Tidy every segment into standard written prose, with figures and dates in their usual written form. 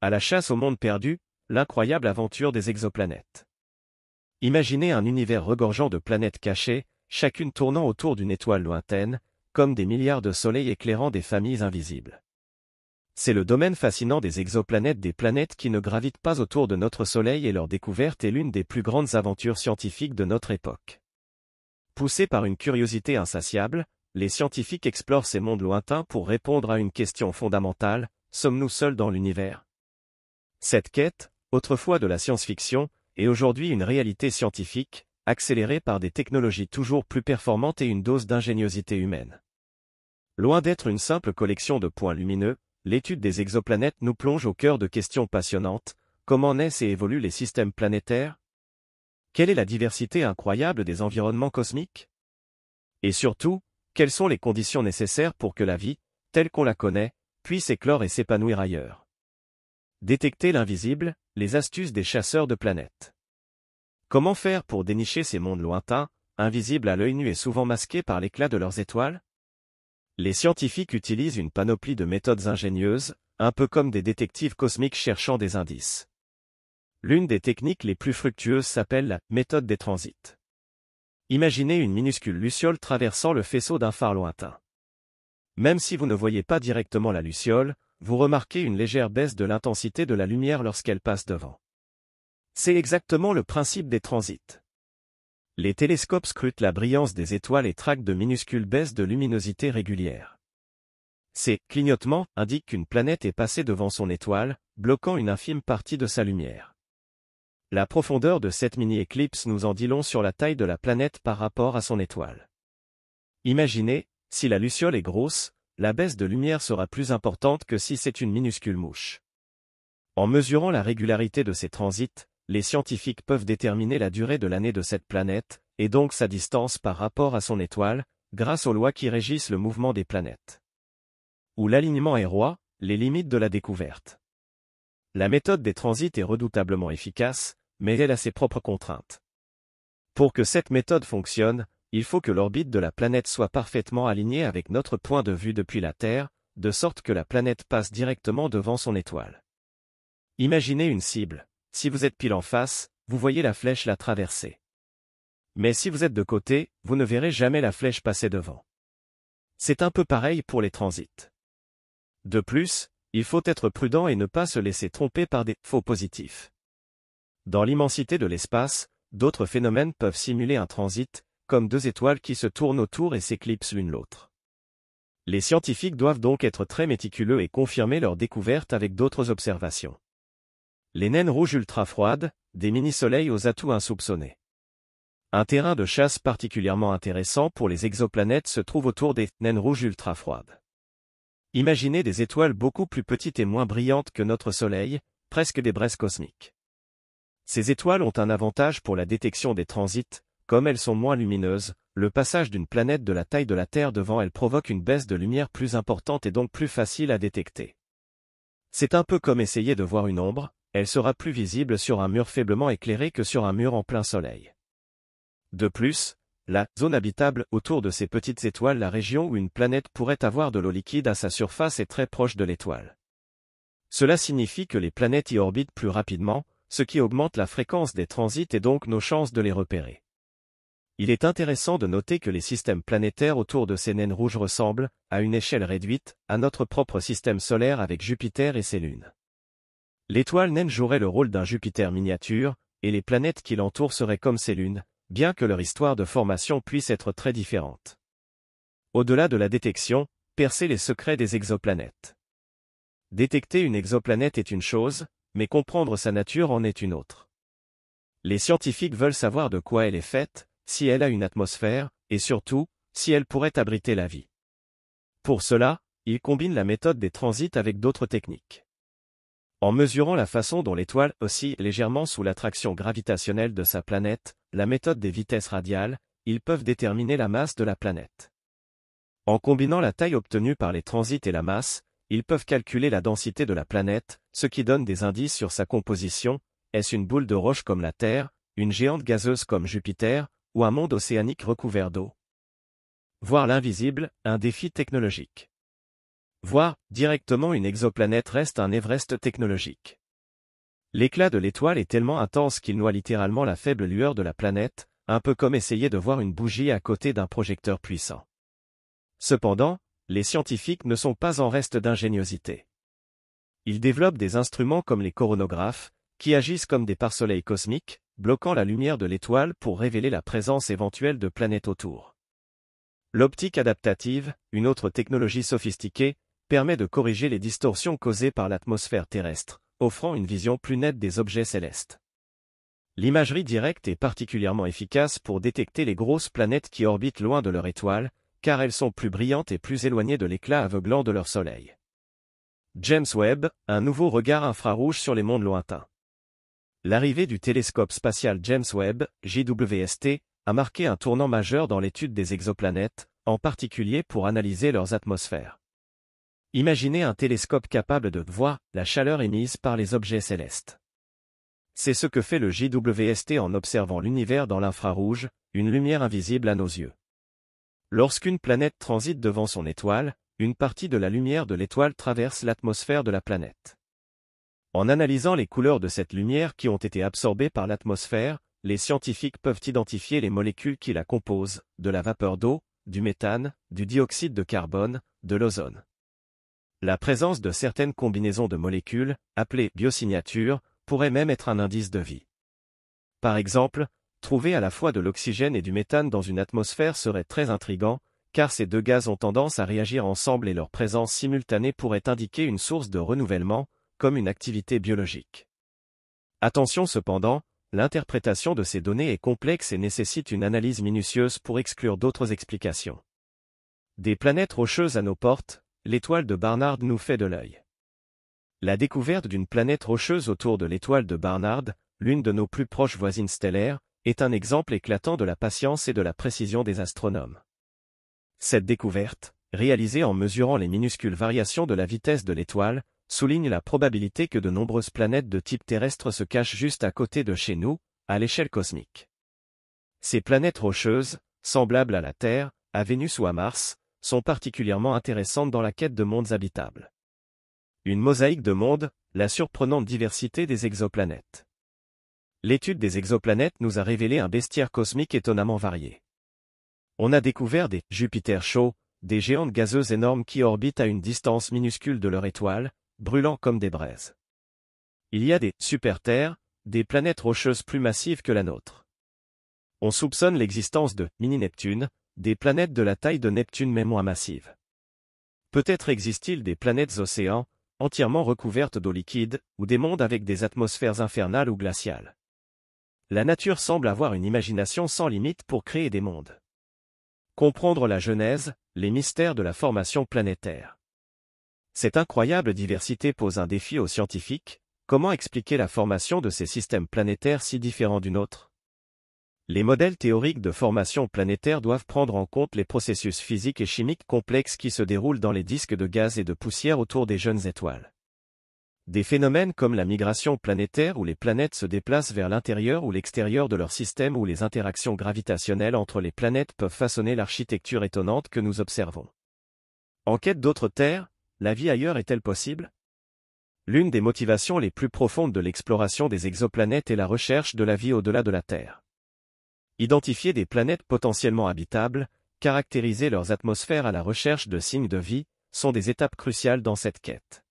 À la chasse au monde perdu, l'incroyable aventure des exoplanètes. Imaginez un univers regorgeant de planètes cachées, chacune tournant autour d'une étoile lointaine, comme des milliards de soleils éclairant des familles invisibles. C'est le domaine fascinant des exoplanètes, des planètes qui ne gravitent pas autour de notre Soleil, et leur découverte est l'une des plus grandes aventures scientifiques de notre époque. Poussés par une curiosité insatiable, les scientifiques explorent ces mondes lointains pour répondre à une question fondamentale: sommes-nous seuls dans l'univers? Cette quête, autrefois de la science-fiction, est aujourd'hui une réalité scientifique, accélérée par des technologies toujours plus performantes et une dose d'ingéniosité humaine. Loin d'être une simple collection de points lumineux, l'étude des exoplanètes nous plonge au cœur de questions passionnantes. Comment naissent et évoluent les systèmes planétaires? Quelle est la diversité incroyable des environnements cosmiques? Et surtout, quelles sont les conditions nécessaires pour que la vie, telle qu'on la connaît, puisse éclore et s'épanouir ailleurs? Détecter l'invisible, les astuces des chasseurs de planètes. Comment faire pour dénicher ces mondes lointains, invisibles à l'œil nu et souvent masqués par l'éclat de leurs étoiles? Les scientifiques utilisent une panoplie de méthodes ingénieuses, un peu comme des détectives cosmiques cherchant des indices. L'une des techniques les plus fructueuses s'appelle la méthode des transits. Imaginez une minuscule luciole traversant le faisceau d'un phare lointain. Même si vous ne voyez pas directement la luciole, vous remarquez une légère baisse de l'intensité de la lumière lorsqu'elle passe devant. C'est exactement le principe des transits. Les télescopes scrutent la brillance des étoiles et traquent de minuscules baisses de luminosité régulières. Ces clignotements indiquent qu'une planète est passée devant son étoile, bloquant une infime partie de sa lumière. La profondeur de cette mini-éclipse nous en dit long sur la taille de la planète par rapport à son étoile. Imaginez, si la luciole est grosse, la baisse de lumière sera plus importante que si c'est une minuscule mouche. En mesurant la régularité de ces transits, les scientifiques peuvent déterminer la durée de l'année de cette planète, et donc sa distance par rapport à son étoile, grâce aux lois qui régissent le mouvement des planètes. Où l'alignement est roi, les limites de la découverte. La méthode des transits est redoutablement efficace, mais elle a ses propres contraintes. Pour que cette méthode fonctionne, il faut que l'orbite de la planète soit parfaitement alignée avec notre point de vue depuis la Terre, de sorte que la planète passe directement devant son étoile. Imaginez une cible. Si vous êtes pile en face, vous voyez la flèche la traverser. Mais si vous êtes de côté, vous ne verrez jamais la flèche passer devant. C'est un peu pareil pour les transits. De plus, il faut être prudent et ne pas se laisser tromper par des faux positifs. Dans l'immensité de l'espace, d'autres phénomènes peuvent simuler un transit, comme deux étoiles qui se tournent autour et s'éclipsent l'une l'autre. Les scientifiques doivent donc être très méticuleux et confirmer leur découverte avec d'autres observations. Les naines rouges ultra-froides, des mini-soleils aux atouts insoupçonnés. Un terrain de chasse particulièrement intéressant pour les exoplanètes se trouve autour des naines rouges ultra-froides. Imaginez des étoiles beaucoup plus petites et moins brillantes que notre Soleil, presque des braises cosmiques. Ces étoiles ont un avantage pour la détection des transits, comme elles sont moins lumineuses, le passage d'une planète de la taille de la Terre devant elle provoque une baisse de lumière plus importante et donc plus facile à détecter. C'est un peu comme essayer de voir une ombre, elle sera plus visible sur un mur faiblement éclairé que sur un mur en plein soleil. De plus, la zone habitable autour de ces petites étoiles, la région où une planète pourrait avoir de l'eau liquide à sa surface, est très proche de l'étoile. Cela signifie que les planètes y orbitent plus rapidement, ce qui augmente la fréquence des transits et donc nos chances de les repérer. Il est intéressant de noter que les systèmes planétaires autour de ces naines rouges ressemblent, à une échelle réduite, à notre propre système solaire avec Jupiter et ses lunes. L'étoile naine jouerait le rôle d'un Jupiter miniature, et les planètes qui l'entourent seraient comme ses lunes, bien que leur histoire de formation puisse être très différente. Au-delà de la détection, percer les secrets des exoplanètes. Détecter une exoplanète est une chose, mais comprendre sa nature en est une autre. Les scientifiques veulent savoir de quoi elle est faite, si elle a une atmosphère, et surtout, si elle pourrait abriter la vie. Pour cela, ils combinent la méthode des transits avec d'autres techniques. En mesurant la façon dont l'étoile oscille légèrement sous l'attraction gravitationnelle de sa planète, la méthode des vitesses radiales, ils peuvent déterminer la masse de la planète. En combinant la taille obtenue par les transits et la masse, ils peuvent calculer la densité de la planète, ce qui donne des indices sur sa composition: est-ce une boule de roche comme la Terre, une géante gazeuse comme Jupiter, ou un monde océanique recouvert d'eau? Voir l'invisible, un défi technologique. Voir directement une exoplanète reste un Everest technologique. L'éclat de l'étoile est tellement intense qu'il noie littéralement la faible lueur de la planète, un peu comme essayer de voir une bougie à côté d'un projecteur puissant. Cependant, les scientifiques ne sont pas en reste d'ingéniosité. Ils développent des instruments comme les coronographes, qui agissent comme des pare-soleils cosmiques, bloquant la lumière de l'étoile pour révéler la présence éventuelle de planètes autour. L'optique adaptative, une autre technologie sophistiquée, permet de corriger les distorsions causées par l'atmosphère terrestre, offrant une vision plus nette des objets célestes. L'imagerie directe est particulièrement efficace pour détecter les grosses planètes qui orbitent loin de leur étoile, car elles sont plus brillantes et plus éloignées de l'éclat aveuglant de leur soleil. James Webb, un nouveau regard infrarouge sur les mondes lointains. L'arrivée du télescope spatial James Webb, JWST, a marqué un tournant majeur dans l'étude des exoplanètes, en particulier pour analyser leurs atmosphères. Imaginez un télescope capable de voir la chaleur émise par les objets célestes. C'est ce que fait le JWST en observant l'univers dans l'infrarouge, une lumière invisible à nos yeux. Lorsqu'une planète transite devant son étoile, une partie de la lumière de l'étoile traverse l'atmosphère de la planète. En analysant les couleurs de cette lumière qui ont été absorbées par l'atmosphère, les scientifiques peuvent identifier les molécules qui la composent, de la vapeur d'eau, du méthane, du dioxyde de carbone, de l'ozone. La présence de certaines combinaisons de molécules, appelées biosignatures, pourrait même être un indice de vie. Par exemple, trouver à la fois de l'oxygène et du méthane dans une atmosphère serait très intriguant, car ces deux gaz ont tendance à réagir ensemble et leur présence simultanée pourrait indiquer une source de renouvellement, comme une activité biologique. Attention cependant, l'interprétation de ces données est complexe et nécessite une analyse minutieuse pour exclure d'autres explications. Des planètes rocheuses à nos portes, l'étoile de Barnard nous fait de l'œil. La découverte d'une planète rocheuse autour de l'étoile de Barnard, l'une de nos plus proches voisines stellaires, est un exemple éclatant de la patience et de la précision des astronomes. Cette découverte, réalisée en mesurant les minuscules variations de la vitesse de l'étoile, souligne la probabilité que de nombreuses planètes de type terrestre se cachent juste à côté de chez nous, à l'échelle cosmique. Ces planètes rocheuses, semblables à la Terre, à Vénus ou à Mars, sont particulièrement intéressantes dans la quête de mondes habitables. Une mosaïque de mondes, la surprenante diversité des exoplanètes. L'étude des exoplanètes nous a révélé un bestiaire cosmique étonnamment varié. On a découvert des Jupiters chauds, des géantes gazeuses énormes qui orbitent à une distance minuscule de leur étoile, brûlant comme des braises. Il y a des super-terres, des planètes rocheuses plus massives que la nôtre. On soupçonne l'existence de mini-Neptune, des planètes de la taille de Neptune mais moins massives. Peut-être existe-t-il des planètes océans, entièrement recouvertes d'eau liquide, ou des mondes avec des atmosphères infernales ou glaciales. La nature semble avoir une imagination sans limite pour créer des mondes. Comprendre la genèse, les mystères de la formation planétaire. Cette incroyable diversité pose un défi aux scientifiques. Comment expliquer la formation de ces systèmes planétaires si différents du nôtre? Les modèles théoriques de formation planétaire doivent prendre en compte les processus physiques et chimiques complexes qui se déroulent dans les disques de gaz et de poussière autour des jeunes étoiles. Des phénomènes comme la migration planétaire où les planètes se déplacent vers l'intérieur ou l'extérieur de leur système ou les interactions gravitationnelles entre les planètes peuvent façonner l'architecture étonnante que nous observons. En quête d'autres terres, la vie ailleurs est-elle possible? L'une des motivations les plus profondes de l'exploration des exoplanètes est la recherche de la vie au-delà de la Terre. Identifier des planètes potentiellement habitables, caractériser leurs atmosphères à la recherche de signes de vie, sont des étapes cruciales dans cette quête.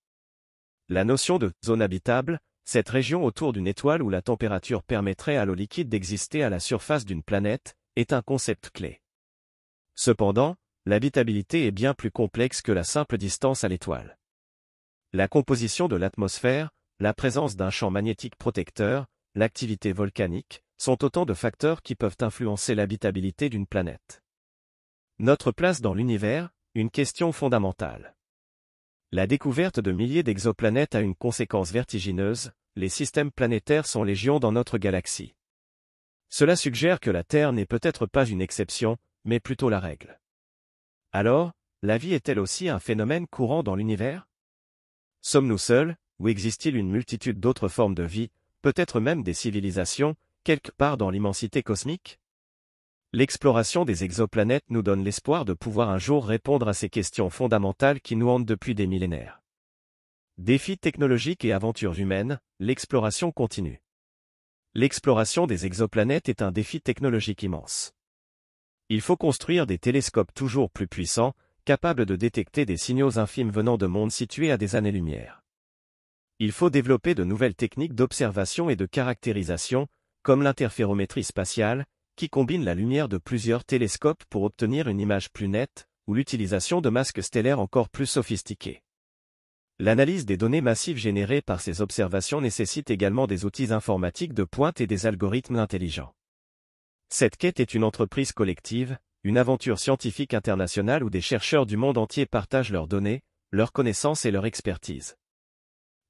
La notion de zone habitable, cette région autour d'une étoile où la température permettrait à l'eau liquide d'exister à la surface d'une planète, est un concept clé. Cependant, l'habitabilité est bien plus complexe que la simple distance à l'étoile. La composition de l'atmosphère, la présence d'un champ magnétique protecteur, l'activité volcanique, sont autant de facteurs qui peuvent influencer l'habitabilité d'une planète. Notre place dans l'univers, une question fondamentale. La découverte de milliers d'exoplanètes a une conséquence vertigineuse, les systèmes planétaires sont légion dans notre galaxie. Cela suggère que la Terre n'est peut-être pas une exception, mais plutôt la règle. Alors, la vie est-elle aussi un phénomène courant dans l'univers? Sommes-nous seuls, ou existe-t-il une multitude d'autres formes de vie, peut-être même des civilisations, quelque part dans l'immensité cosmique? L'exploration des exoplanètes nous donne l'espoir de pouvoir un jour répondre à ces questions fondamentales qui nous hantent depuis des millénaires. Défis technologiques et aventures humaines, l'exploration continue. L'exploration des exoplanètes est un défi technologique immense. Il faut construire des télescopes toujours plus puissants, capables de détecter des signaux infimes venant de mondes situés à des années-lumière. Il faut développer de nouvelles techniques d'observation et de caractérisation, comme l'interférométrie spatiale, qui combine la lumière de plusieurs télescopes pour obtenir une image plus nette, ou l'utilisation de masques stellaires encore plus sophistiqués. L'analyse des données massives générées par ces observations nécessite également des outils informatiques de pointe et des algorithmes intelligents. Cette quête est une entreprise collective, une aventure scientifique internationale où des chercheurs du monde entier partagent leurs données, leurs connaissances et leur expertise.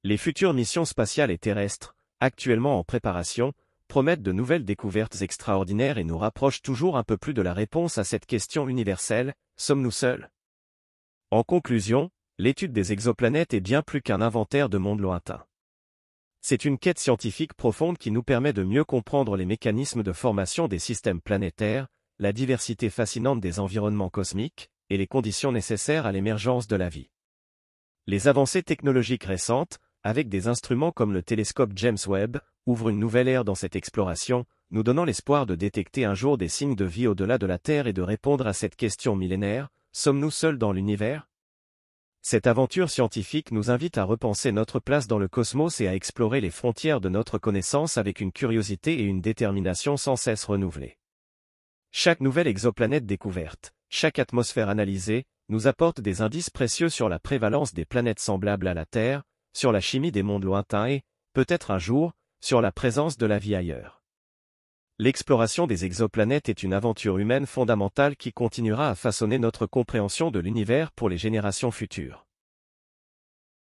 Les futures missions spatiales et terrestres, actuellement en préparation, promettent de nouvelles découvertes extraordinaires et nous rapprochent toujours un peu plus de la réponse à cette question universelle, sommes-nous seuls? En conclusion, l'étude des exoplanètes est bien plus qu'un inventaire de mondes lointains. C'est une quête scientifique profonde qui nous permet de mieux comprendre les mécanismes de formation des systèmes planétaires, la diversité fascinante des environnements cosmiques, et les conditions nécessaires à l'émergence de la vie. Les avancées technologiques récentes, avec des instruments comme le télescope James Webb, ouvrent une nouvelle ère dans cette exploration, nous donnant l'espoir de détecter un jour des signes de vie au-delà de la Terre et de répondre à cette question millénaire, sommes-nous seuls dans l'univers? Cette aventure scientifique nous invite à repenser notre place dans le cosmos et à explorer les frontières de notre connaissance avec une curiosité et une détermination sans cesse renouvelées. Chaque nouvelle exoplanète découverte, chaque atmosphère analysée, nous apporte des indices précieux sur la prévalence des planètes semblables à la Terre, sur la chimie des mondes lointains et, peut-être un jour, sur la présence de la vie ailleurs. L'exploration des exoplanètes est une aventure humaine fondamentale qui continuera à façonner notre compréhension de l'univers pour les générations futures.